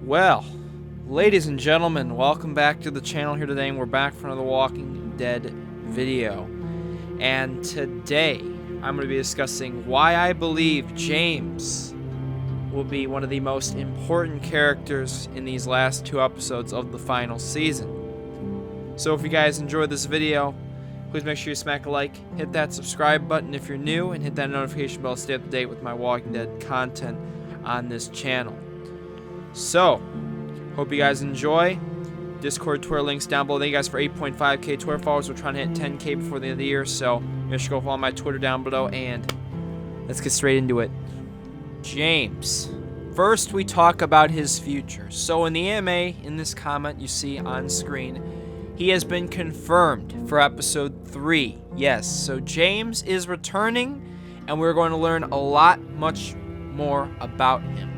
Well, ladies and gentlemen, welcome back to the channel here today, and we're back for another Walking Dead video. And today, I'm going to be discussing why I believe James will be one of the most important characters in these last 2 episodes of the final season. So if you guys enjoyed this video, please make sure you smack a like, hit that subscribe button if you're new, and hit that notification bell to stay up to date with my Walking Dead content on this channel. So, hope you guys enjoy. Discord, Twitter links down below. Thank you guys for 8.5k Twitter followers. We're trying to hit 10k before the end of the year, so you should go follow my Twitter down below, and let's get straight into it. James. First, we talk about his future. So in the AMA, in this comment you see on screen, he has been confirmed for episode 3. Yes, so James is returning, and we're going to learn a lot much more about him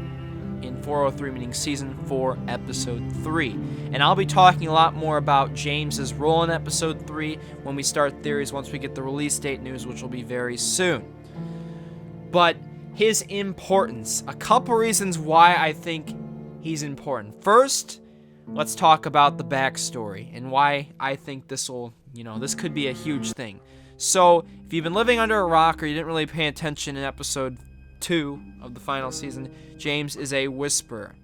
in 403, meaning season 4, episode 3. And I'll be talking a lot more about James's role in episode 3 when we start theories once we get the release date news, which will be very soon. But his importance, a couple reasons why I think he's important. First, let's talk about the backstory and why I think this could be a huge thing. So, if you've been living under a rock or you didn't really pay attention in episode 2 of the final season, James is a whisperer.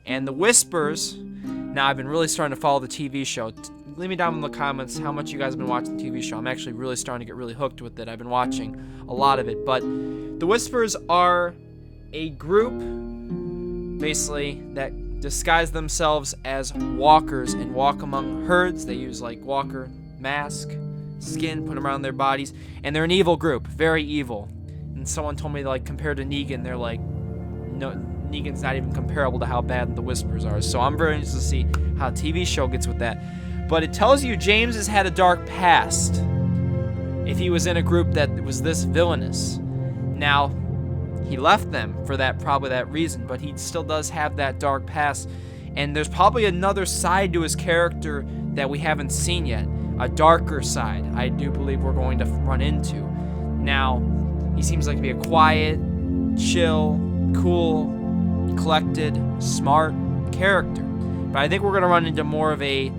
And the whispers, now I've been really starting to follow the TV show. Leave me down in the comments how much you guys have been watching the TV show. I'm actually really starting to get really hooked with it. I've been watching a lot of it. But the whispers are a group, basically, that disguise themselves as walkers and walk among herds. They use like walker mask, skin, put them around their bodies. And they're an evil group, very evil. And someone told me, like, compared to Negan, they're like, no, Negan's not even comparable to how bad the Whispers are. So I'm very interested to see how the TV show gets with that. But it tells you James has had a dark past if he was in a group that was this villainous. Now, he left them for probably that reason, but he still does have that dark past. And there's probably another side to his character that we haven't seen yet. A darker side, I do believe we're going to run into. Now, he seems like to be a quiet, chill, cool, collected, smart character. But I think we're going to run into more of a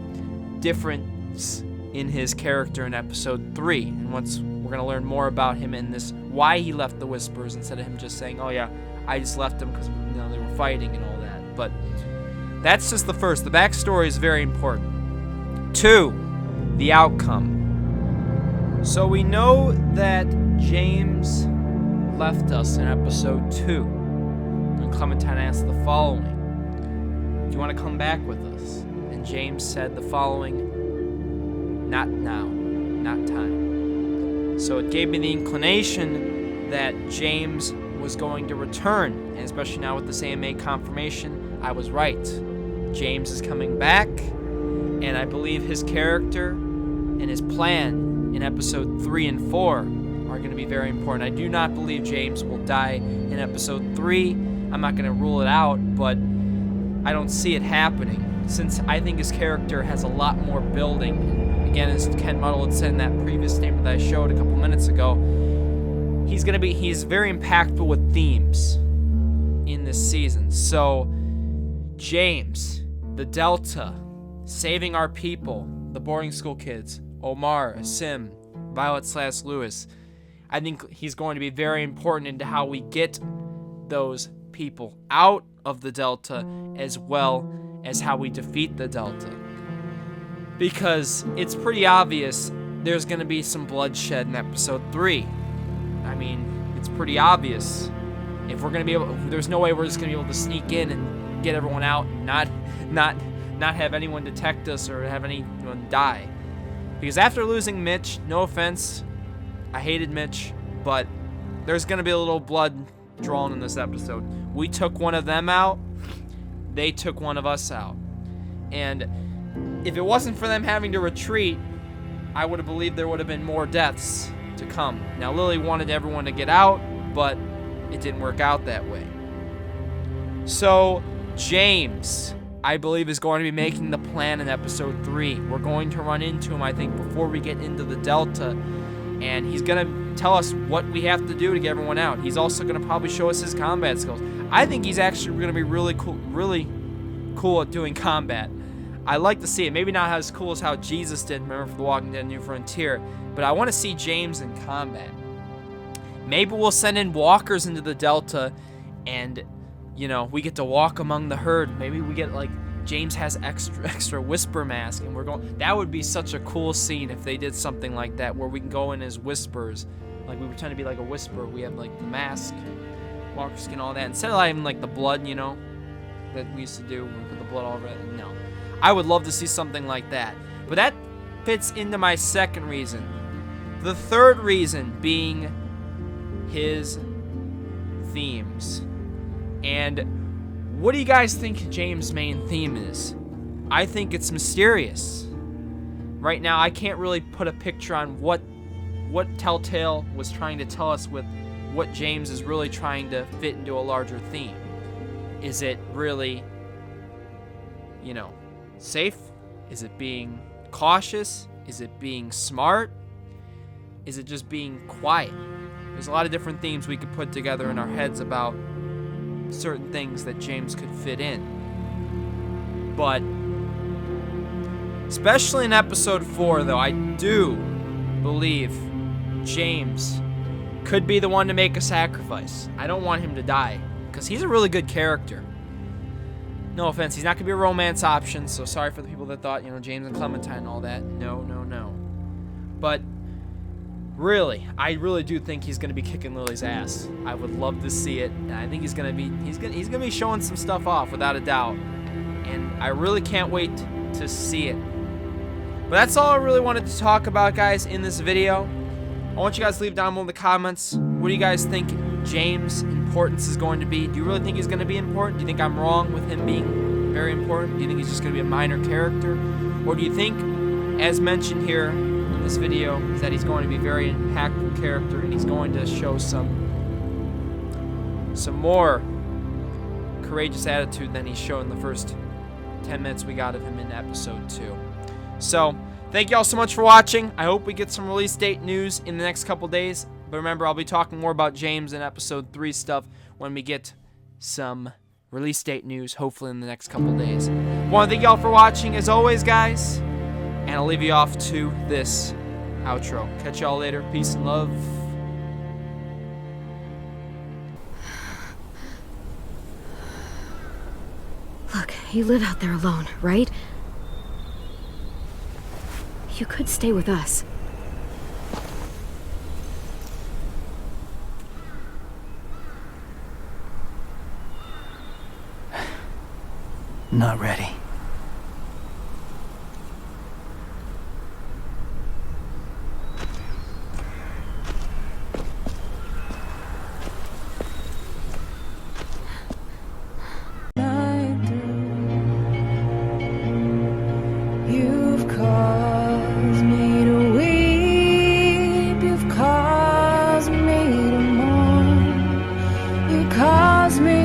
difference in his character in episode 3. And once we're going to learn more about him in this, why he left the Whispers, instead of him just saying, oh yeah, I just left them because they were fighting and all that. But that's just the first. The backstory is very important. 2, the outcome. So we know that James left us in episode 2. And Clementine asked the following: do you want to come back with us? And James said the following: not now, not time. So it gave me the inclination that James was going to return, and especially now with this AMA confirmation, I was right. James is coming back, and I believe his character and his plan in episode 3 and 4 are going to be very important. I do not believe James will die in episode 3. I'm not going to rule it out, but I don't see it happening, since I think his character has a lot more building. Again, as Ken Muddle had said in that previous statement that I showed a couple minutes ago, he's very impactful with themes in this season. So, James, the Delta, saving our people, the boarding school kids, Omar, Sim, Violet/Lewis. I think he's going to be very important into how we get those people out of the Delta, as well as how we defeat the Delta. Because it's pretty obvious there's going to be some bloodshed in episode 3. I mean, it's pretty obvious. If we're going to be able, there's no way we're just going to be able to sneak in and get everyone out and not have anyone detect us or have anyone die. Because after losing Mitch, no offense, I hated Mitch, but there's going to be a little blood drawn in this episode. We took one of them out, they took one of us out. And if it wasn't for them having to retreat, I would have believed there would have been more deaths to come. Now, Lily wanted everyone to get out, but it didn't work out that way. So, James, I believe, is going to be making the plan in episode 3. We're going to run into him, I think, before we get into the Delta, and he's going to tell us what we have to do to get everyone out. He's also going to probably show us his combat skills. I think he's actually going to be really cool, really cool at doing combat. I like to see it. Maybe not as cool as how Jesus did, remember, for The Walking Dead New Frontier, but I want to see James in combat. Maybe we'll send in walkers into the Delta, and, you know, we get to walk among the herd. Maybe we get, like, James has extra whisper mask, and we're going. That would be such a cool scene if they did something like that, where we can go in as whispers, like we pretend to be like a whisper. We have like the mask, walker skin, all that. Instead of having like the blood, you know, that we used to do when we put the blood all over it. No, I would love to see something like that. But that fits into my second reason. The third reason being his themes. And what do you guys think James' main theme is? I think it's mysterious. Right now, I can't really put a picture on what Telltale was trying to tell us with what James is really trying to fit into a larger theme. Is it really, you know, safe? Is it being cautious? Is it being smart? Is it just being quiet? There's a lot of different themes we could put together in our heads about certain things that James could fit in. But especially in episode 4, though, I do believe James could be the one to make a sacrifice. I don't want him to die, because he's a really good character. No offense, he's not going to be a romance option, so sorry for the people that thought, you know, James and Clementine and all that. No. But really, I really do think he's going to be kicking Lily's ass. I would love to see it, and I think he's going to be showing some stuff off, without a doubt. And I really can't wait to see it. But that's all I really wanted to talk about, guys, in this video. I want you guys to leave down below in the comments. What do you guys think James' importance is going to be? Do you really think he's going to be important? Do you think I'm wrong with him being very important? Do you think he's just going to be a minor character? Or do you think, as mentioned here in this video, is that he's going to be a very impactful character, and he's going to show some more courageous attitude than he showed in the first 10 minutes we got of him in episode 2. So, thank you all so much for watching. I hope we get some release date news in the next couple days. But remember, I'll be talking more about James in episode 3 stuff when we get some release date news, hopefully in the next couple days. I want to thank you all for watching, as always, guys. And I'll leave you off to this outro. Catch y'all later. Peace and love. Look, you live out there alone, right? You could stay with us. Not ready. You've caused me to weep, you've caused me to mourn, you caused me